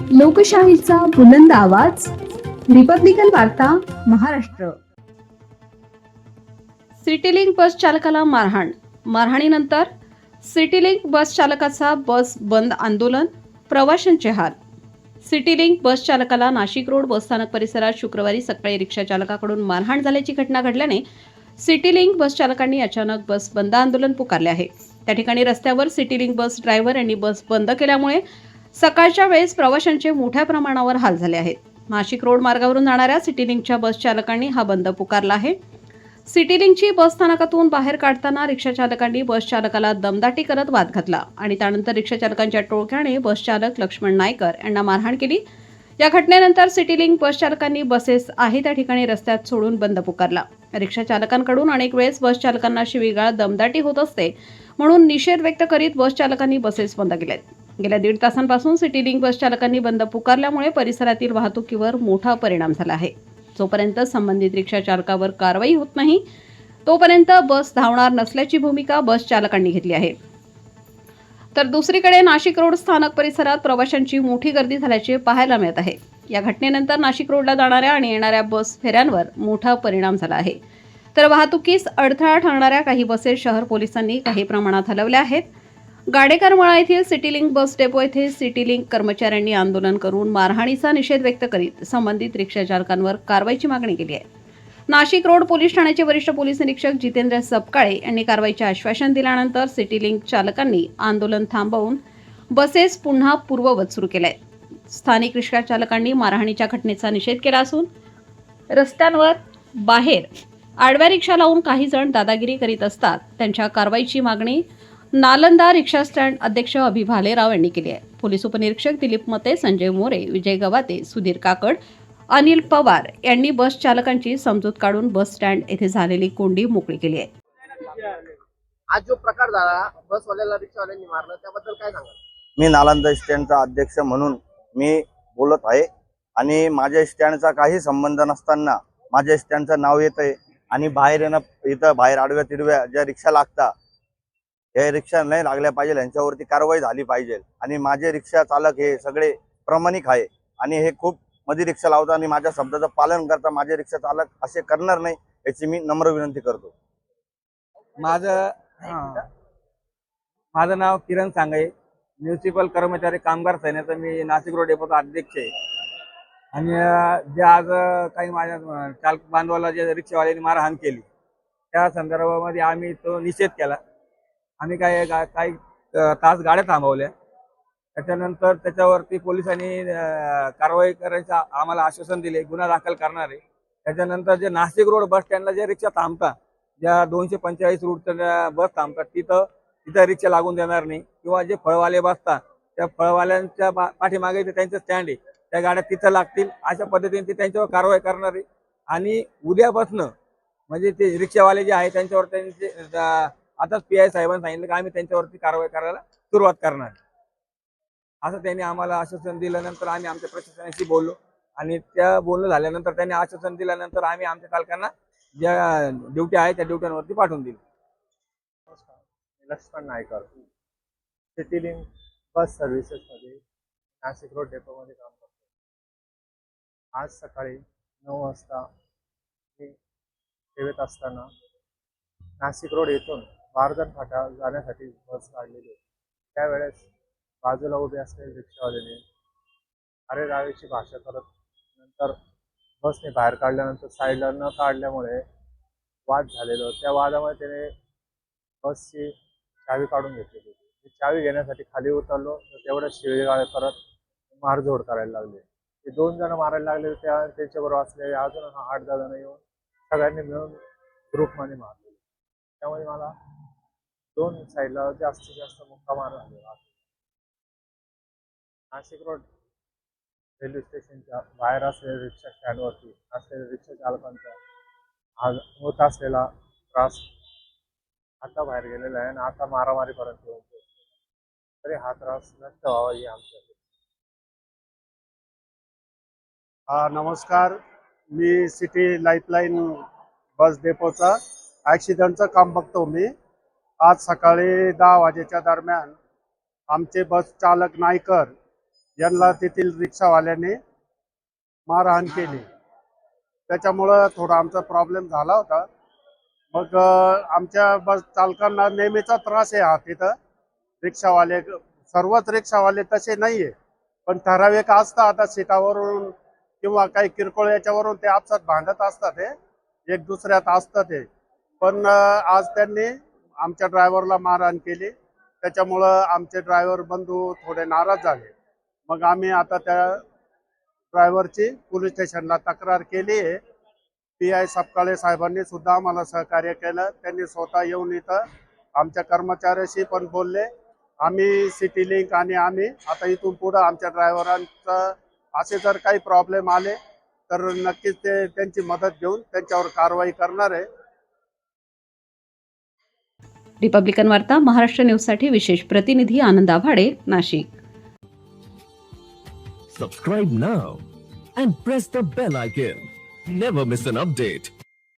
लोकशाहीचा बुलंद आवाज, रिपब्लिकन वार्ता, महाराष्ट्र। सिटीलिंक बस चालकाला मारहाणीनंतर सिटीलिंक बस चालकाचा बस बंद आंदोलन, प्रवाशांचे हाल। सिटीलिंक बस चालकाला नाशिक रोड बसस्थानक परिसरात शुक्रवारी सकाळी रिक्षा चालकाकडून मारहाण झाल्याची घटना घडल्याने सिटीलिंक बस चालकांनी अचानक बस बंद आंदोलन पुकारले आहे। त्या ठिकाणी रस्त्यावर सिटीलिंक बस ड्रायव्हर यांनी बस बंद केल्यामुळे सकाळच्या वेळेस प्रवाशांचे मोठ्या प्रमाणावर हाल झाले आहेत। नाशिक रोड मार्गावरून जाणाऱ्या सिटीलिंकच्या बस चालकांनी हा बंद पुकारला आहे। सिटीलिंकची बस स्थानकातून बाहेर काढताना रिक्षा चालकांनी बस चालकाला दमदाटी करत वाद घातला आणि त्यानंतर रिक्षा चालकांच्या टोळक्याने बस चालक लक्ष्मण नायकर यांना मारहाण केली। या घटनेनंतर सिटीलिंक बस चालकांनी बसेस आहे त्या ठिकाणी रस्त्यात सोडून बंद पुकारला। रिक्षा चालकांकडून अनेक वेळेस बस चालकांना शिवीगाळ दमदाटी होत असते, म्हणून निषेध व्यक्त करीत बस चालकांनी बसेस बंद केल्यात। गेल्या 1.5 तासांपासून सिटीलिंक बस चालकांनी बंद पुकारल्यामुळे परिसरातील वाहतुकीवर मोठा परिणाम झाला आहे। जोपर्यंत संबंधित रिक्षा चालकावर कारवाई होत नाही तोपर्यंत बस धावणार नसल्याची भूमिका बस चालकांनी घेतली आहे। तर दुसरीकडे नाशिक रोड स्थानक परिसरात प्रवाशांची मोठी गर्दी झाल्याचे पाहायला मिळत आहे। या घटनेनंतर नाशिक रोडला जाणाऱ्या आणि येणाऱ्या बस फेऱ्यांवर मोठा परिणाम झाला आहे। तर वाहतुकीस अडथळा ठरणाऱ्या काही बसेस शहर पोलिसांनी काही प्रमाणात हलवल्या आहेत। गाडेकरमळा येथील सिटीलिंक बस डेपो येथे सिटीलिंक कर्मचाऱ्यांनी आंदोलन करून मारहाणीचा निषेध व्यक्त करीत संबंधित रिक्षा चालकांवर कारवाईची मागणी केली आहे। नाशिक रोड पोलीस ठाण्याचे वरिष्ठ पोलीस निरीक्षक जितेंद्र सपकाळे यांनी कारवाईचे आश्वासन दिल्यानंतर सिटीलिंक चालकांनी आंदोलन थांबवून बसेस पुन्हा पूर्ववत सुरू केल्या आहेत। स्थानिक रिक्षा चालकांनी मारहाणीच्या घटनेचा निषेध केला असून रस्त्यांवर बाहेर आडव्या रिक्षा लावून काही जण दादागिरी करीत असतात त्यांच्या कारवाईची मागणी नालंदा रिक्षा स्टँड अध्यक्ष अभि भालेराव यांनी केली आहे। पोलीस उपनिरीक्षक दिलीप मते, संजय मोरे, विजय गवाते, सुधीर काकड, अनिल पवार यांनी बस चालकांची समजूत काढून बस स्टँड येथे झालेली कोंडी मोकळी केली आहे। आज जो प्रकार झाला बसवाल्याला रिक्षावाल्यांनी मारलं त्याबद्दल काय सांगाल? मी नालंदा स्टँडचा अध्यक्ष म्हणून मी बोलत आहे आणि माझ्या स्टँडचा काही संबंध नसताना माझ्या स्टँडचं नाव येतंय आणि बाहेर इथं बाहेर आडव्या तिडव्या ज्या रिक्षा लागतात हे रिक्षा नाही लागल्या पाहिजे, यांच्यावरती कारवाई झाली पाहिजे। आणि माझे रिक्षा चालक हे सगळे प्रामाणिक आहे आणि हे खूप मध्ये रिक्षा लावतात आणि माझ्या शब्दाचं पालन करता माझे रिक्षा चालक असे करणार नाही याची मी नम्र विनंती करतो। माझं नाव किरण सांगळे, म्युनिसिपल कर्मचारी कामगार सेनेचा मी नाशिक रोड डेपोचा अध्यक्ष आहे। आणि जे आज काही माझ्या चालक बांधवाला जे रिक्षावाल्यांनी मारहाण केली त्या संदर्भामध्ये आम्ही तो निषेध केला। आम्ही काही तास गाड्या थांबवल्या, त्याच्यानंतर त्याच्यावरती पोलिसांनी कारवाई करायचं आम्हाला आश्वासन दिले, गुन्हा दाखल करणार आहे। त्याच्यानंतर जे नाशिक रोड बस स्टँडला जे रिक्षा थांबतात, ज्या 245 रूटच्या बस थांबतात तिथं रिक्षा लागून देणार नाही, किंवा जे फळवाले बसतात त्या फळवाल्यांच्या पाठीमागे जे त्यांचं स्टँड आहे त्या गाड्या तिथं लागतील, अशा पद्धतीने ते त्यांच्यावर कारवाई करणार आहे। आणि उद्यापासनं म्हणजे ते रिक्षावाले जे आहे त्यांच्यावर त्यांचे आताच PI साहेबांनी सांगितलं की आम्ही त्यांच्यावरती कारवाई करायला सुरुवात करणार असं त्यांनी आम्हाला आश्वासन दिल्यानंतर आम्ही आमच्या प्रशासनाशी बोललो आणि त्या बोलणं झाल्यानंतर त्यांनी आश्वासन दिल्यानंतर आम्ही आमच्या चालकांना ज्या ड्युटी आहे त्या ड्युट्यांवरती पाठवून दिली। नमस्कार, मी लक्ष्मण नायकर, सिटीलिंक बस सर्व्हिसेसमध्ये नाशिक रोड डेपोमध्ये काम करतो। आज सकाळी 9 वाजता मी सेवेत असताना नाशिक रोड येथून बारदान फाटा जाण्यासाठी बस काढलेली होती। त्यावेळेस बाजूला उभे असलेले रिक्षावाल्याने अरे रावेची भाषा करत नंतर बसने बाहेर काढल्यानंतर साईडला न काढल्यामुळे वाद झालेला होता। त्या वादामध्ये त्याने बसची चावी काढून घेतलेली होती। चावी घेण्यासाठी खाली उतरलो तर तेवढं शिवीगाळ करत मारझोड करायला लागले। ते 2 जण मारायला लागले, त्यांच्याबरोबर असलेले अजून 8-10 जण येऊन सगळ्यांनी मिळून ग्रुपमध्ये मारले। त्यामुळे मला 2 साईडला जास्तीत जास्त मुक्का मार झालेला। नाशिक रोड रेल्वे स्टेशनच्या बाहेर असलेल्या रिक्षा स्टँडवरती असलेल्या रिक्षा चालकांचा आज होत असलेला त्रास आता बाहेर गेलेला आहे आणि आता मारामारीपर्यंत येऊन पोहोचतो, तरी हा त्रास नष्ट व्हावा ही आमची अपेक्षा। नमस्कार, मी सिटी लाईफलाईन बस डेपोचा ॲक्सिडेंटचं काम बघतो मी। आज सकाळी 10 वाजेच्या दरम्यान आमचे बस चालक नायकर यांना तेथील रिक्षावाल्याने मारहाण केली. त्याच्यामुळं थोडा आमचा प्रॉब्लेम झाला होता. मग आमच्या बस चालकांना नेहमीचा त्रास आहे हा तिथं. रिक्षावाले सर्वच रिक्षावाले तसे नाहीये, पण ठराविक असतात. आता सीटावरून किंवा काही किरकोळ याच्यावरून ते आपसात भांडत असतात, हे एक दुसऱ्यात असतात ते. पण आज त्यांनी आमच्या ड्रायव्हरला मारहाण केली. त्याच्यामुळं आमचे ड्रायव्हर बंधू थोडे नाराज झाले. मग आम्ही आता त्या ड्रायव्हरची पोलीस स्टेशनला तक्रार केली आहे. PI सपकाळे साहेबांनी सुद्धा आम्हाला सहकार्य केलं. त्यांनी स्वतः येऊन इथं आमच्या कर्मचाऱ्याशी पण बोलले. आम्ही सिटी लिंक आणि आम्ही आता इथून पुढं आमच्या ड्रायव्हरांचं असे जर काही प्रॉब्लेम आले तर नक्कीच ते त्यांची मदत घेऊन त्यांच्यावर कारवाई करणार आहे. रिपब्लिकन वार्ता महाराष्ट्र न्यूजसाठी विशेष प्रतिनिधी आनंद आभाडे, Nashik. Subscribe now and press the bell icon. Never miss an update.